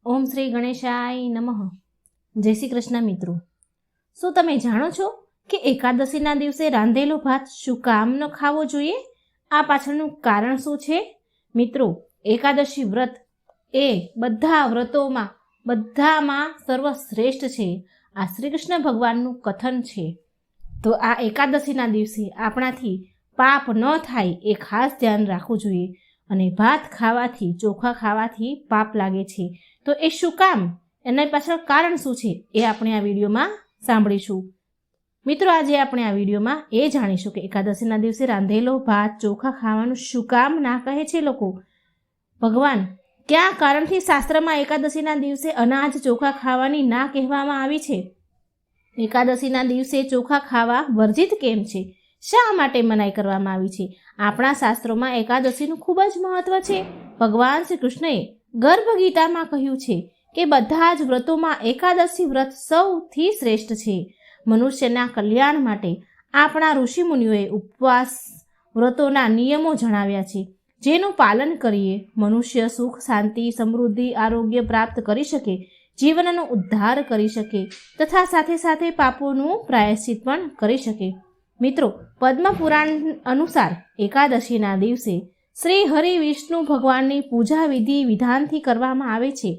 ઓમ શ્રી ગણેશાય નમઃ. જય શ્રી કૃષ્ણ મિત્રો. શું તમે જાણો છો કે એકાદશીના દિવસે રાંધેલો ભાત શું કામ ન ખાવો જોઈએ? આ પાછળનું કારણ શું છે? મિત્રો, એકાદશી વ્રત એ બધા વ્રતોમાં બધામાં સર્વશ્રેષ્ઠ છે. આ શ્રી કૃષ્ણ ભગવાનનું કથન છે. તો આ એકાદશીના દિવસે આપણાથી પાપ ન થાય એ ખાસ ધ્યાન રાખવું જોઈએ. અને ભાત ખાવાથી, ચોખા ખાવાથી પાપ લાગે છે. તો એ શું કામ, એના પાછળ કારણ શું છે, એ આપણે આ વિડીયોમાં સાંભળીશું. મિત્રો, આજે આપણે આ વિડીયોમાં એ જાણીશું કે એકાદશીના દિવસે રાંધેલો ભાત ચોખા ખાવાનું શું કામ ના કહે છે લોકો. ભગવાન કયા કારણથી શાસ્ત્રમાં એકાદશીના દિવસે અનાજ ચોખા ખાવાની ના કહેવામાં આવી છે? એકાદશીના દિવસે ચોખા ખાવા વર્જિત કેમ છે? શા માટે મનાઈ કરવામાં આવી છે? આપણા શાસ્ત્રોમાં એકાદશીનું ખૂબ જ મહત્વ છે. ભગવાન શ્રી કૃષ્ણએ ગર્ભ ગીતામાં કહ્યું છે કે બધા જ વ્રતોમાં એકાદશી વ્રત સૌથી શ્રેષ્ઠ છે. મનુષ્યના કલ્યાણ માટે આપણા ઋષિમુનિઓએ ઉપવાસ વ્રતોના નિયમો જણાવ્યા છે. જેનું પાલન કરીએ મનુષ્ય સુખ, શાંતિ, સમૃદ્ધિ, આરોગ્ય પ્રાપ્ત કરી શકે, જીવનનો ઉદ્ધાર કરી શકે તથા સાથે સાથે પાપોનું પ્રાયશ્ચિત પણ કરી શકે. મિત્રો, પદ્મ પુરાણ અનુસાર એકાદશીના દિવસે શ્રી હરિ વિષ્ણુ ભગવાનની પૂજા વિધિ વિધાનથી કરવામાં આવે છે.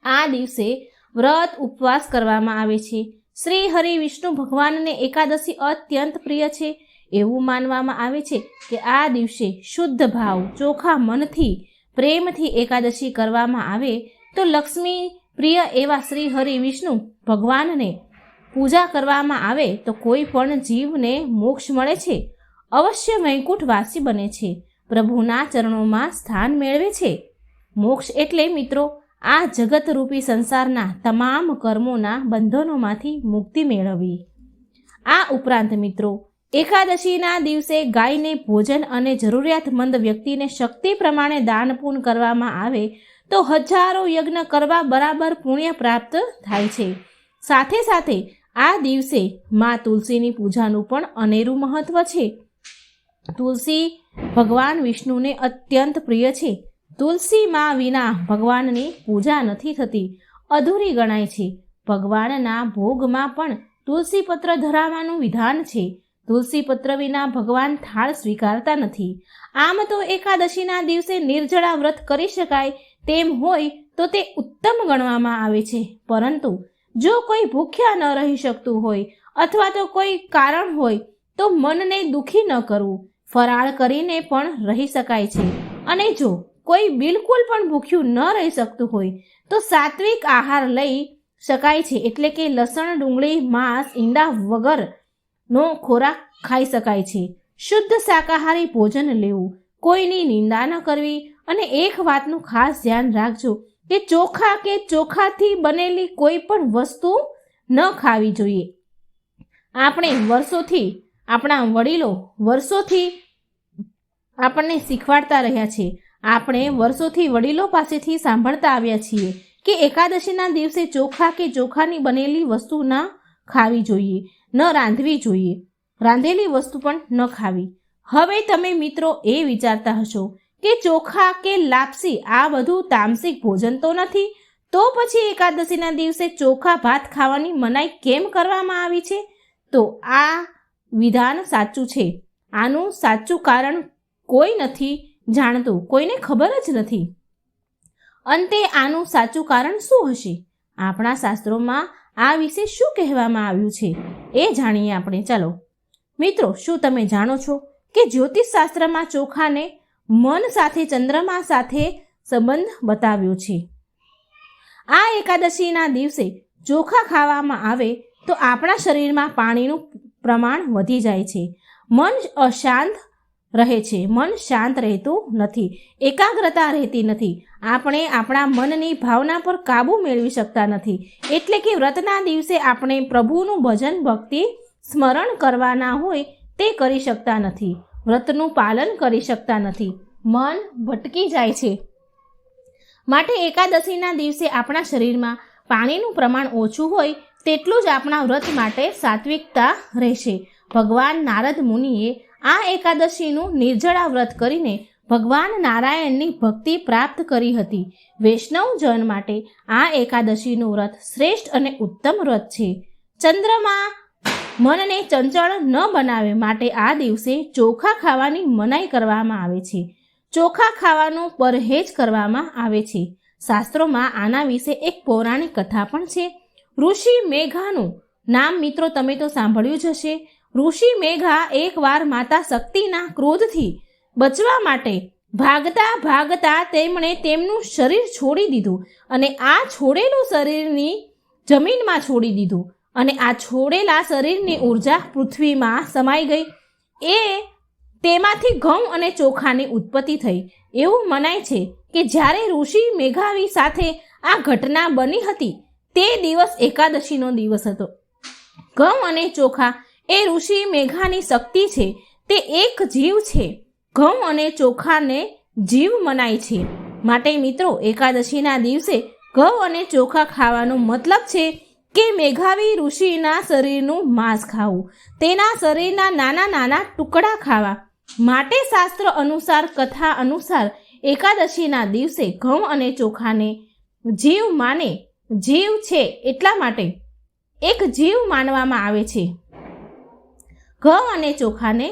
આ દિવસે વ્રત ઉપવાસ કરવામાં આવે છે. શ્રી હરિ વિષ્ણુ ભગવાનને એકાદશી અત્યંત પ્રિય છે. એવું માનવામાં આવે છે કે આ દિવસે શુદ્ધ ભાવ, ચોખા મનથી, પ્રેમથી એકાદશી કરવામાં આવે તો લક્ષ્મી પ્રિય એવા શ્રી હરિ વિષ્ણુ ભગવાનને પૂજા કરવામાં આવે તો કોઈ પણ જીવને મોક્ષ મળે છે, અવશ્ય વૈકુંઠવાસી બને છે, પ્રભુના ચરણોમાં સ્થાન મેળવે છે. મોક્ષ એટલે મિત્રો આ જગતરૂપી સંસારના તમામ કર્મોના બંધનોમાંથી મુક્તિ મેળવવી. આ ઉપરાંત મિત્રો, એકાદશીના દિવસે ગાયને ભોજન અને જરૂરિયાતમંદ વ્યક્તિને શક્તિ પ્રમાણે દાન પૂન કરવામાં આવે તો હજારો યજ્ઞ કરવા બરાબર પુણ્ય પ્રાપ્ત થાય છે. સાથે સાથે આ દિવસે મા તુલસીની પૂજાનું પણ અનેરું મહત્વ છે. તુલસી ભગવાન વિષ્ણુને અત્યંત પ્રિય છે. તુલસી માં વિના ભગવાનની પૂજા નથી થતી, અધૂરી ગણાય છે. ભગવાનના ભોગમાં પણ તુલસી પત્ર ધરાવવાનું વિધાન છે. તુલસી પત્ર વિના ભગવાન થાળ સ્વીકારતા નથી. આમ તો એકાદશીના દિવસે નિર્જળા વ્રત કરી શકાય તેમ હોય તો તે ઉત્તમ ગણવામાં આવે છે. પરંતુ જો કોઈ ભૂખ્યા ન રહી શકતું હોય અથવા તો કોઈ કારણ હોય તો મનને દુઃખી ન કરવું, ફરાળ કરીને પણ રહી શકાય છે. અને જો કોઈ બિલકુલ પણ ભૂખ્યું ન રહી શકતું હોય તો સાત્વિક આહાર લઈ શકાય છે. એટલે કે લસણ, ડુંગળી, માંસ, ઈંડા વગરનો ખોરાક ખાઈ શકાય છે. શુદ્ધ શાકાહારી ભોજન લેવું, કોઈની નિંદા ન કરવી. અને એક વાતનું ખાસ ધ્યાન રાખજો કે ચોખા કે ચોખાથી બનેલી કોઈ પણ વસ્તુ ન ખાવી જોઈએ. આપણે વર્ષોથી, આપણા વડીલો વર્ષોથી આપણને શીખવાડતા રહ્યા છે. આપણે વર્ષોથી વડીલો પાસેથી સાંભળતા આવ્યા છીએ કે એકાદશીના દિવસે ચોખા કે ચોખાની બનેલી વસ્તુ ન ખાવી જોઈએ, ન રાંધવી જોઈએ, રાંધેલી વસ્તુ પણ ન ખાવી. હવે તમે મિત્રો એ વિચારતા હશો કે ચોખા કે લાપસી આ બધું તામસિક ભોજન તો નથી, તો પછી એકાદશીના દિવસે ચોખા ભાત ખાવાની મનાઈ કેમ કરવામાં આવી છે? તો આ વિધાન સાચું છે. આનું સાચું કારણ કોઈ નથી જાણતું, કોઈને ખબર જ નથી. અંતે આનું સાચું કારણ શું હશે? આપણા શાસ્ત્રોમાં આ વિશે શું કહેવામાં આવ્યું છે એ જાણીએ આપણે. ચાલો મિત્રો, શું તમે જાણો છો કે જ્યોતિષ શાસ્ત્રમાં ચોખાને મન સાથે, ચંદ્રમા સાથે સંબંધ બતાવ્યો છે. આ એકાદશીના દિવસે ચોખા ખાવામાં આવે તો આપણા શરીરમાં પાણીનું પ્રમાણ વધી જાય છે. મન અશાંત રહે છે. મન શાંત રહેતું નથી, એકાગ્રતા રહેતી નથી. આપણે આપણા મનની ભાવના પર કાબૂ મેળવી શકતા નથી. એટલે કે વ્રતના દિવસે આપણે પ્રભુનું ભજન, ભક્તિ, સ્મરણ કરવાના હોય તે કરી શકતા નથી. વ્રતનું પાલન કરી શકતા નથી. મન ભટકી જાય છે. માટે એકાદશીના દિવસે આપણા શરીરમાં પાણીનું પ્રમાણ ઓછું હોય તેટલું જ આપણા વ્રત માટે સાત્વિકતા રહેશે. ભગવાન નારદ મુનિએ આ એકાદશીનું નિર્જળા વ્રત કરીને ભગવાન નારાયણની ભક્તિ પ્રાપ્ત કરી હતી. વૈષ્ણવજન માટે આ એકાદશીનું વ્રત શ્રેષ્ઠ અને ઉત્તમ વ્રત છે. ચંદ્રમા મનને ચંચળ ન બનાવે માટે આ દિવસે ચોખા ખાવાની મનાઈ કરવામાં આવે છે. ચોખા ખાવાનો પરહેજ કરવામાં આવે છે. શાસ્ત્રોમાં આના વિશે એક પૌરાણિક કથા પણ છે. ઋષિ મેઘાનું નામ મિત્રો તમે તો સાંભળ્યું જ હશે. ઋષિ મેઘા એકવાર માતા શક્તિના ક્રોધથી બચવા માટે ભાગતા ભાગતા તેમણે તેમનું શરીર છોડી દીધું અને આ છોડેલું શરીરની જમીનમાં છોડી દીધું અને આ છોડેલા શરીરની ઉર્જા પૃથ્વીમાં સમાઈ ગઈ. તેમાંથી ઘઉં અને ચોખાની ઉત્પત્તિ થઈ. એવું મનાય છે કે જ્યારે ઋષિ મેઘાવી સાથે આ ઘટના બની હતી તે દિવસ એકાદશીનો દિવસ હતો. ઘઉં અને ચોખા એ ઋષિ મેઘાની શક્તિ છે. તે એક જીવ છે. ઘઉં અને ચોખાને જીવ મનાય છે. માટે મિત્રો એકાદશીના દિવસે ઘઉં અને ચોખા ખાવાનો મતલબ છે કે મેઘાવી ઋષિના શરીરનું માંસ ખાવું, તેના શરીરના નાના નાના ટુકડા ખાવા. માટે શાસ્ત્ર અનુસાર, કથા અનુસાર એકાદશીના દિવસે ઘઉં અને ચોખાને જીવ છે એટલા માટે એક જીવ માનવામાં આવે છે. ઘઉં અને ચોખાને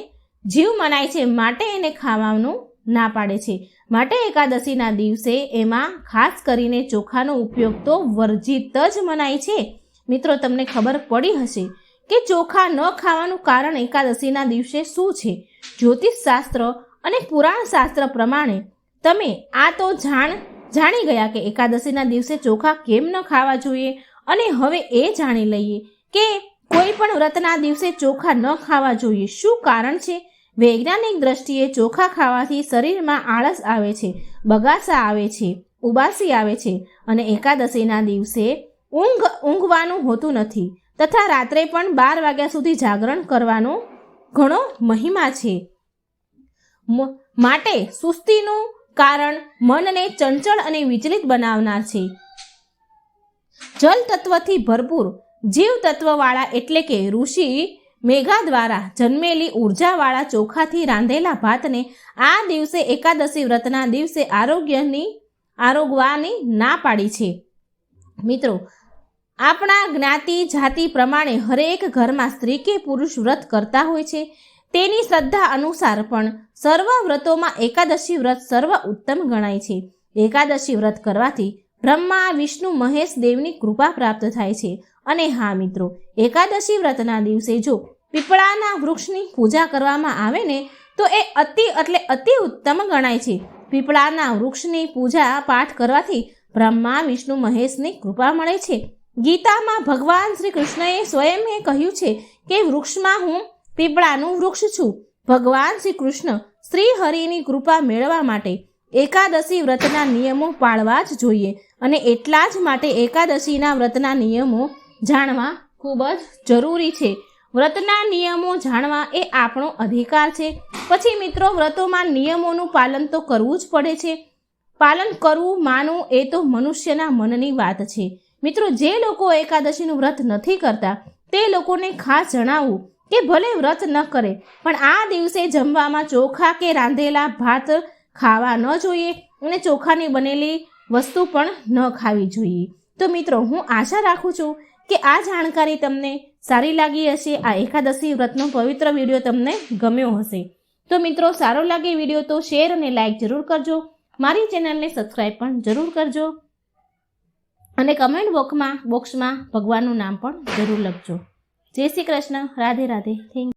જીવ મનાય છે માટે એને ખાવાનું ના પાડે છે. માટે એકાદશીના દિવસે એમાં ખાસ કરીને ચોખાનો ઉપયોગ તો વર્જિત જ મનાય છે. મિત્રો તમને ખબર પડી હશે કે ચોખા ન ખાવાનું કારણ એકાદશીના દિવસે શું છે. જ્યોતિષ શાસ્ત્ર અને પુરાણ શાસ્ત્ર પ્રમાણે તમે આ તો જાણી ગયા કે એકાદશીના દિવસે ચોખા કેમ ન ખાવા જોઈએ. અને હવે એ જાણી લઈએ કે કોઈ પણ વ્રતના દિવસે ચોખા ન ખાવા જોઈએ. શું કારણ છે? વૈજ્ઞાનિક દ્રષ્ટિએ ચોખા ખાવાથી શરીરમાં આળસ આવે છે, બગાસા આવે છે, ઉબાસી આવે છે અને એકાદશીના દિવસે ઊંઘવાનું હોતું નથી તથા રાત્રે પણ 12 વાગ્યા સુધી જાગરણ કરવાનો ઘણો મહિમા છે. માટે સુસ્તીનું કારણ મનને ચંચળ અને વિચલિત બનાવનાર છે. જલ તત્વથી ભરપૂર જીવ તત્વવાળા એટલે કે ઋષિ મેઘા દ્વારા જન્મેલી ઉર્જાવાળા ચોખાથી રાંધેલા ભાતને આ દિવસે એકાદશી વ્રતના દિવસે આરોગવાની ના પાડી છે. મિત્રો આપણા જ્ઞાતિ જાતિ પ્રમાણે હરેક ઘરમાં સ્ત્રી કે પુરુષ વ્રત કરતા હોય છે. તેની શ્રદ્ધા અનુસાર પણ સર્વ વ્રતોમાં એકાદશી વ્રત સર્વ ઉત્તમ ગણાય છે. એકાદશી વ્રત કરવાથી બ્રહ્મા, વિષ્ણુ, મહેશ દેવની કૃપા પ્રાપ્ત થાય છે. અને હા મિત્રો, એકાદશી વ્રતના દિવસે જો પીપળાના વૃક્ષની પૂજા કરવામાં આવે ને તો એ અતિ ઉત્તમ ગણાય છે. પીપળાના વૃક્ષની પૂજા પાઠ કરવાથી બ્રહ્મા, વિષ્ણુ, મહેશની કૃપા મળે છે. ગીતામાં ભગવાન શ્રી કૃષ્ણએ સ્વયં કહ્યું છે કે વૃક્ષમાં હું પીપળાનું વૃક્ષ છું. ભગવાન શ્રી કૃષ્ણ શ્રી હરિની કૃપા મેળવવા માટે એકાદશી વ્રતના નિયમો પાળવા જ જોઈએ અને એટલા જ માટે એકાદશીના વ્રતના નિયમો જાણવા ખૂબ જ જરૂરી છે. વ્રતના નિયમો જાણવા એ આપણો અધિકાર છે. પછી મિત્રો વ્રતોમાં નિયમોનું પાલન તો કરવું જ પડે છે. પાલન કરવું માનવું એ તો મનુષ્યના મનની વાત છે. મિત્રો જે લોકો એકાદશીનું વ્રત નથી કરતા તે લોકોને ખાસ જણાવવું કે ભલે વ્રત ન કરે પણ આ દિવસે જમવામાં ચોખા કે રાંધેલા ભાત ખાવા ન જોઈએ અને ચોખાની બનેલી વસ્તુ પણ ન ખાવી જોઈએ. તો મિત્રો હું આશા રાખું છું કે આ જાણકારી તમને સારી લાગી હશે. આ એકાદશી વ્રતનો પવિત્ર વિડીયો તમને ગમ્યો હશે. તો મિત્રો સારો લાગે વિડીયો તો શેર અને લાઈક જરૂર કરજો. મારી ચેનલને સબસ્ક્રાઈબ પણ જરૂર કરજો અને કમેન્ટ બોક્સમાં ભગવાનનું નામ પણ જરૂર લખજો. જય શ્રી કૃષ્ણ. રાધે રાધે. થેન્ક